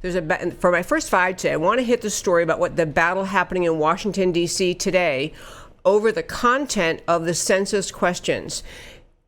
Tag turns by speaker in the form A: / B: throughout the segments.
A: For my first five today, I want to hit the story about what the battle happening in Washington, D.C. today over the content of the census questions.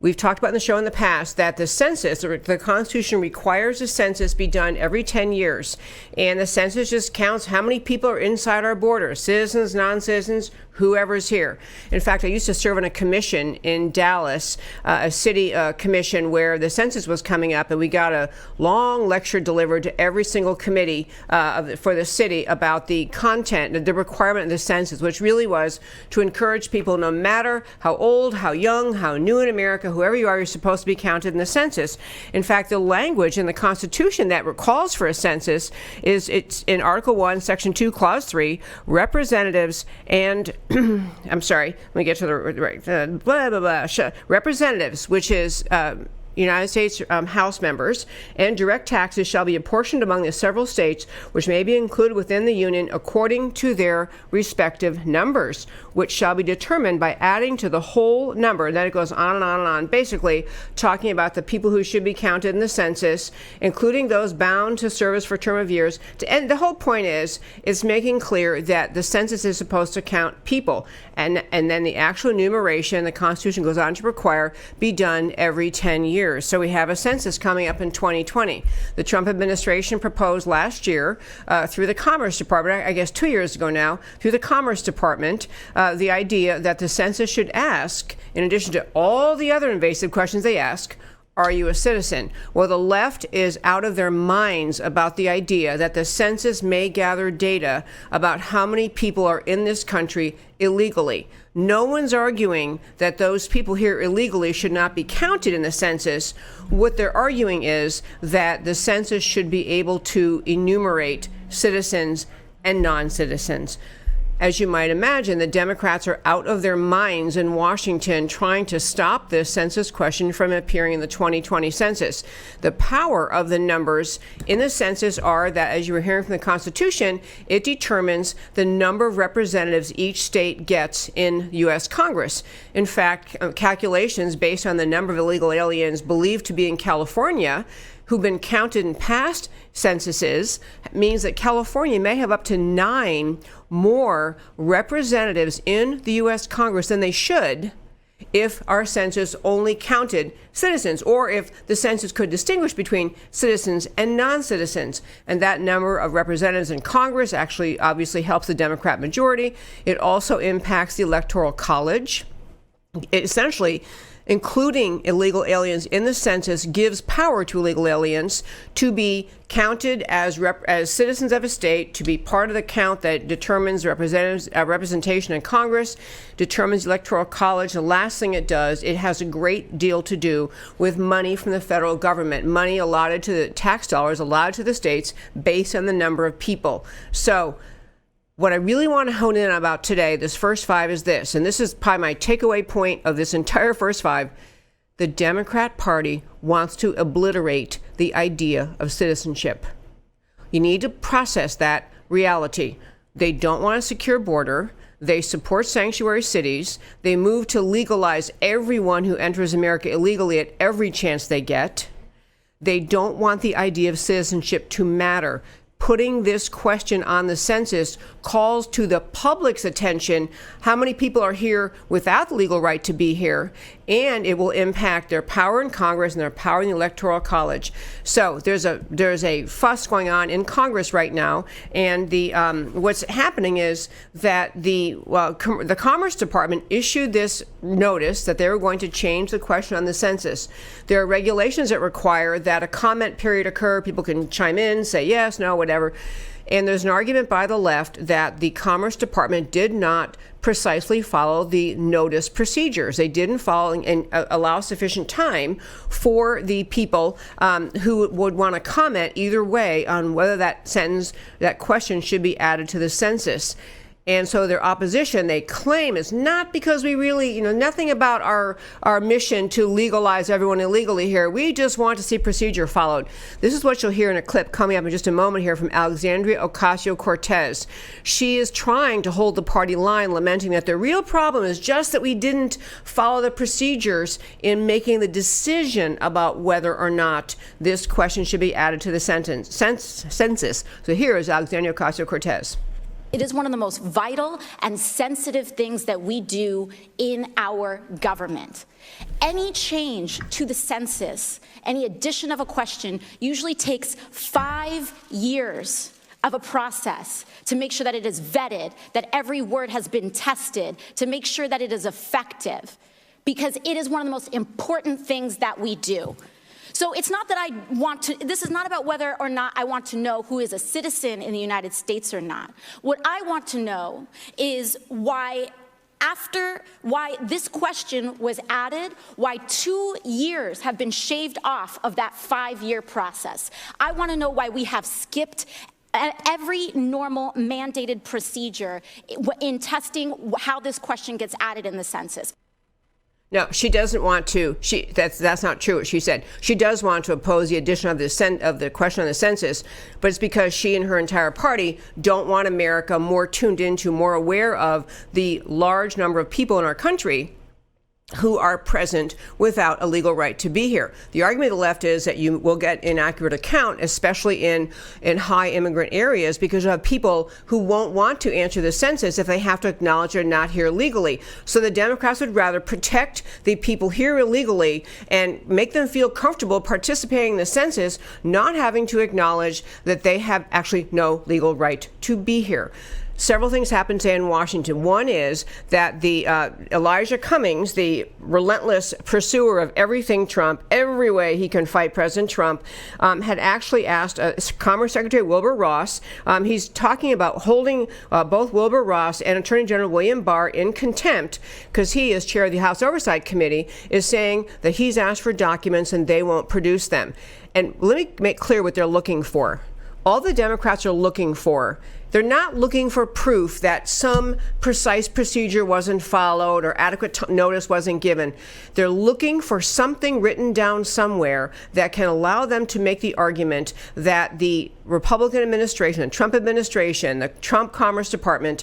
A: We've talked about in the show in the past that the census, or the Constitution requires a census be done every 10 years. And the census just counts how many people are inside our borders, citizens, non-citizens, whoever's here. In fact, I used to serve on a commission in Dallas, a city commission where the census was coming up, and we got a long lecture delivered to every single committee for the city about the content, the requirement of the census, which really was to encourage people, no matter how old, how young, how new in America, whoever you are, you're supposed to be counted in the census. In fact, the language in the Constitution that calls for a census it's in Article 1, Section 2, Clause 3, representatives and I'm sorry, let me get to the right, representatives, which is United States House members, and direct taxes shall be apportioned among the several states which may be included within the Union according to their respective numbers, which shall be determined by adding to the whole number. And then it goes on and on and on, basically talking about the people who should be counted in the census, including those bound to service for a term of years. And the whole point is making clear that the census is supposed to count people, and then the actual enumeration, the Constitution goes on to require, be done every 10 years. So we have a census coming up in 2020. The Trump administration proposed last year through the Commerce Department, I guess 2 years ago now, through the Commerce Department, the idea that the census should ask, in addition to all the other invasive questions they ask, are you a citizen? Well, the left is out of their minds about the idea that the census may gather data about how many people are in this country illegally. No one's arguing that those people here illegally should not be counted in the census. What they're arguing is that the census should be able to enumerate citizens and non-citizens. As you might imagine, the Democrats are out of their minds in Washington trying to stop this census question from appearing in the 2020 census. The power of the numbers in the census are that, as you were hearing from the Constitution, it determines the number of representatives each state gets in U.S. Congress. In fact, calculations based on the number of illegal aliens believed to be in California who've been counted in past censuses means that California may have up to 9 more representatives in the U.S. Congress than they should if our census only counted citizens, or if the census could distinguish between citizens and non-citizens. And that number of representatives in Congress actually obviously helps the Democrat majority. It also impacts the Electoral College. It essentially, including illegal aliens in the census, gives power to illegal aliens to be counted as citizens of a state, to be part of the count that determines representation in Congress, determines the Electoral College. The last thing it does, it has a great deal to do with money from the federal government, money allotted to the tax dollars allotted to the states based on the number of people. So what I really want to hone in on about today, this first five, is this, and this is probably my takeaway point of this entire first five. The Democrat Party wants to obliterate the idea of citizenship. You need to process that reality. They don't want a secure border. They support sanctuary cities. They move to legalize everyone who enters America illegally at every chance they get. They don't want the idea of citizenship to matter. Putting this question on the census calls to the public's attention how many people are here without the legal right to be here, and it will impact their power in Congress and their power in the Electoral College. So there's a fuss going on in Congress right now, and what's happening is that the Commerce Department issued this notice that they were going to change the question on the census. There are regulations that require that a comment period occur. People can chime in, say yes, no, whatever. And there's an argument by the left that the Commerce Department did not precisely follow the notice procedures. They didn't follow and allow sufficient time for the people who would want to comment either way on whether that question should be added to the census. And so their opposition, they claim, is not because we really, nothing about our mission to legalize everyone illegally here. We just want to see procedure followed. This is what you'll hear in a clip coming up in just a moment here from Alexandria Ocasio-Cortez. She is trying to hold the party line, lamenting that the real problem is just that we didn't follow the procedures in making the decision about whether or not this question should be added to the census. So here is Alexandria Ocasio-Cortez.
B: It is one of the most vital and sensitive things that we do in our government. Any change to the census, any addition of a question, usually takes 5 years of a process to make sure that it is vetted, that every word has been tested, to make sure that it is effective, because it is one of the most important things that we do. So it's not that this is not about whether or not I want to know who is a citizen in the United States or not. What I want to know is why this question was added, why 2 years have been shaved off of that 5-year process. I want to know why we have skipped every normal mandated procedure in testing how this question gets added in the census.
A: No, she doesn't want to. That's not true what she said. She does want to oppose the addition of the question on the census, but it's because she and her entire party don't want America more tuned into, more aware of the large number of people in our country who are present without a legal right to be here. The argument of the left is that you will get inaccurate account, especially in high immigrant areas, because you have people who won't want to answer the census if they have to acknowledge they're not here legally. So the Democrats would rather protect the people here illegally and make them feel comfortable participating in the census, not having to acknowledge that they have actually no legal right to be here. Several things happened today in Washington. One is that the Elijah Cummings, the relentless pursuer of everything Trump, every way he can fight President Trump, had actually asked Commerce Secretary Wilbur Ross. He's talking about holding both Wilbur Ross and Attorney General William Barr in contempt because he, as chair of the House Oversight Committee, is saying that he's asked for documents and they won't produce them. And let me make clear what they're looking for. All the Democrats are looking for, they're not looking for proof that some precise procedure wasn't followed or adequate notice wasn't given. They're looking for something written down somewhere that can allow them to make the argument that the Republican administration, the Trump administration, the Trump Commerce Department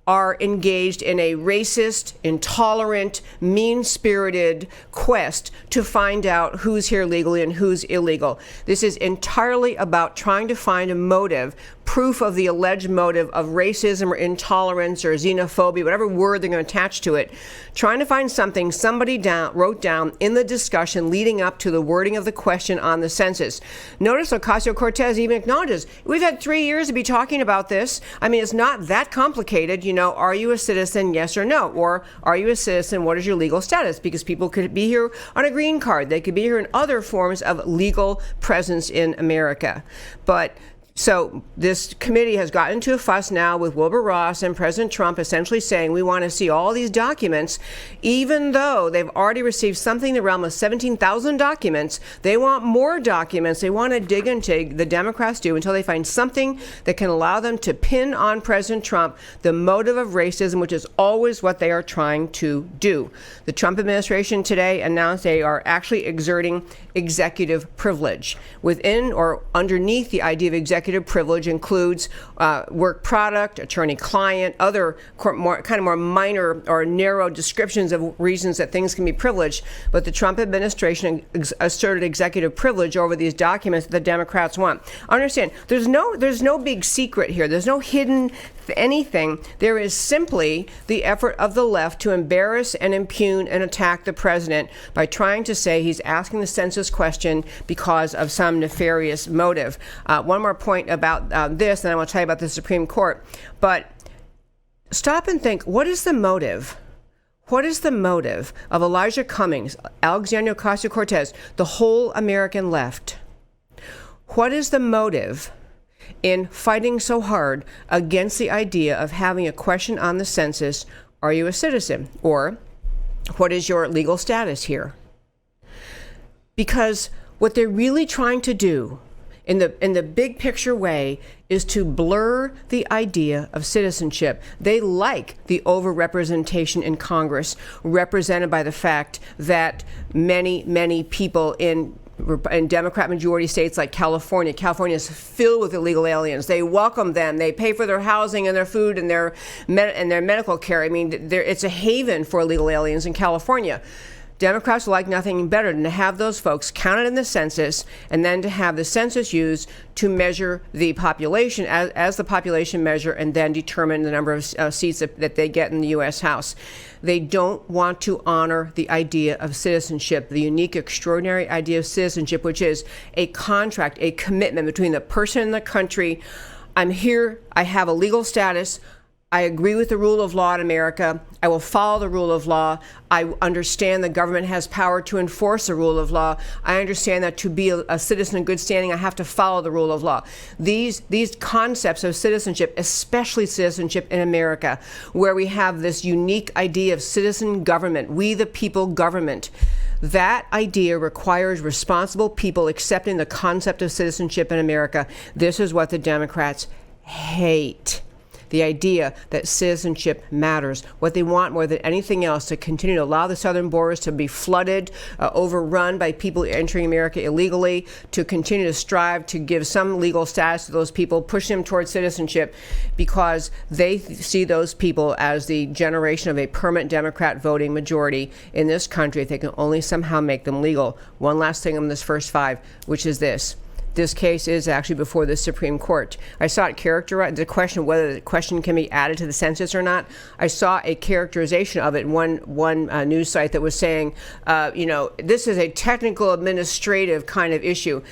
A: are engaged in a racist, intolerant, mean-spirited quest to find out who's here legally and who's illegal. This is entirely about trying to find a motive, proof of the alleged motive of racism or intolerance or xenophobia, whatever word they're going to attach to it, trying to find something somebody wrote down in the discussion leading up to the wording of the question on the census. Notice Ocasio-Cortez even acknowledges, we've had 3 years to be talking about this. I mean, it's not that complicated. Are you a citizen, yes or no? Or are you a citizen, what is your legal status? Because people could be here on a green card. They could be here in other forms of legal presence in America. So this committee has gotten into a fuss now with Wilbur Ross and President Trump essentially saying we want to see all these documents, even though they've already received something in the realm of 17,000 documents. They want more documents. They want to dig into, the Democrats do, until they find something that can allow them to pin on President Trump the motive of racism, which is always what they are trying to do. The Trump administration today announced they are actually exerting executive privilege. Within or underneath the idea of executive privilege includes work product, attorney-client, other more minor or narrow descriptions of reasons that things can be privileged. But the Trump administration asserted executive privilege over these documents that the Democrats want. Understand, there's no big secret here. There's no hidden anything. There is simply the effort of the left to embarrass and impugn and attack the president by trying to say he's asking the census question because of some nefarious motive. One more point about this, and I want to tell you about the Supreme Court. But stop and think, what is the motive? What is the motive of Elijah Cummings, Alexandria Ocasio-Cortez, the whole American left? What is the motive in fighting so hard against the idea of having a question on the census, are you a citizen? Or what is your legal status here? Because what they're really trying to do in the big picture way, is to blur the idea of citizenship. They like the overrepresentation in Congress, represented by the fact that many people in Democrat majority states like California is filled with illegal aliens. They welcome them. They pay for their housing and their food and their medical care. I mean, it's a haven for illegal aliens in California. Democrats would like nothing better than to have those folks counted in the census, and then to have the census used to measure the population as the population measure, and then determine the number of seats that they get in the U.S. House. They don't want to honor the idea of citizenship, the unique, extraordinary idea of citizenship, which is a contract, a commitment between the person and the country. I'm here, I have a legal status, I agree with the rule of law in America. I will follow the rule of law. I understand the government has power to enforce the rule of law. I understand that to be a citizen in good standing, I have to follow the rule of law. These concepts of citizenship, especially citizenship in America, where we have this unique idea of citizen government, we the people government, that idea requires responsible people accepting the concept of citizenship in America. This is what the Democrats hate. The idea that citizenship matters. What they want more than anything else, to continue to allow the southern borders to be flooded, overrun by people entering America illegally, to continue to strive to give some legal status to those people, push them towards citizenship, because they see those people as the generation of a permanent Democrat voting majority in this country if they can only somehow make them legal. One last thing on this first five, which is this. This case is actually before the Supreme Court. I saw it characterized, the question whether the question can be added to the census or not. I saw a characterization of it in one news site that was saying, this is a technical administrative kind of issue.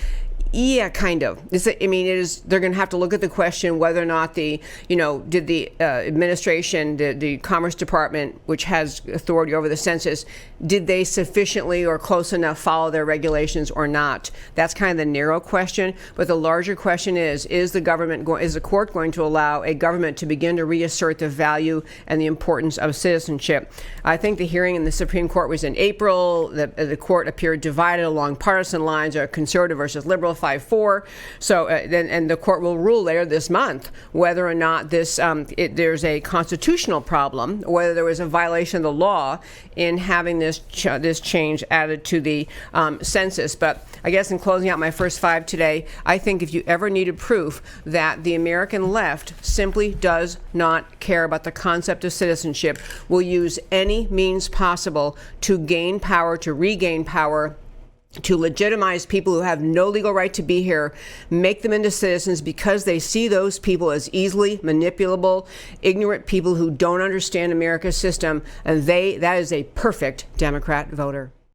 A: Yeah, kind of. They're going to have to look at the question whether or not did the administration, the Commerce Department, which has authority over the census, did they sufficiently or close enough follow their regulations or not? That's kind of the narrow question. But the larger question is the court going to allow a government to begin to reassert the value and the importance of citizenship? I think the hearing in the Supreme Court was in April. The court appeared divided along partisan lines, conservative versus liberal, 5-4. So and the court will rule later this month whether or not there's a constitutional problem, whether there was a violation of the law in having this change added to the census. But I guess in closing out my first five today, I think if you ever needed proof that the American left simply does not care about the concept of citizenship, will use any means possible to gain power, to regain power, to legitimize people who have no legal right to be here, make them into citizens because they see those people as easily manipulable, ignorant people who don't understand America's system, and that is a perfect Democrat voter.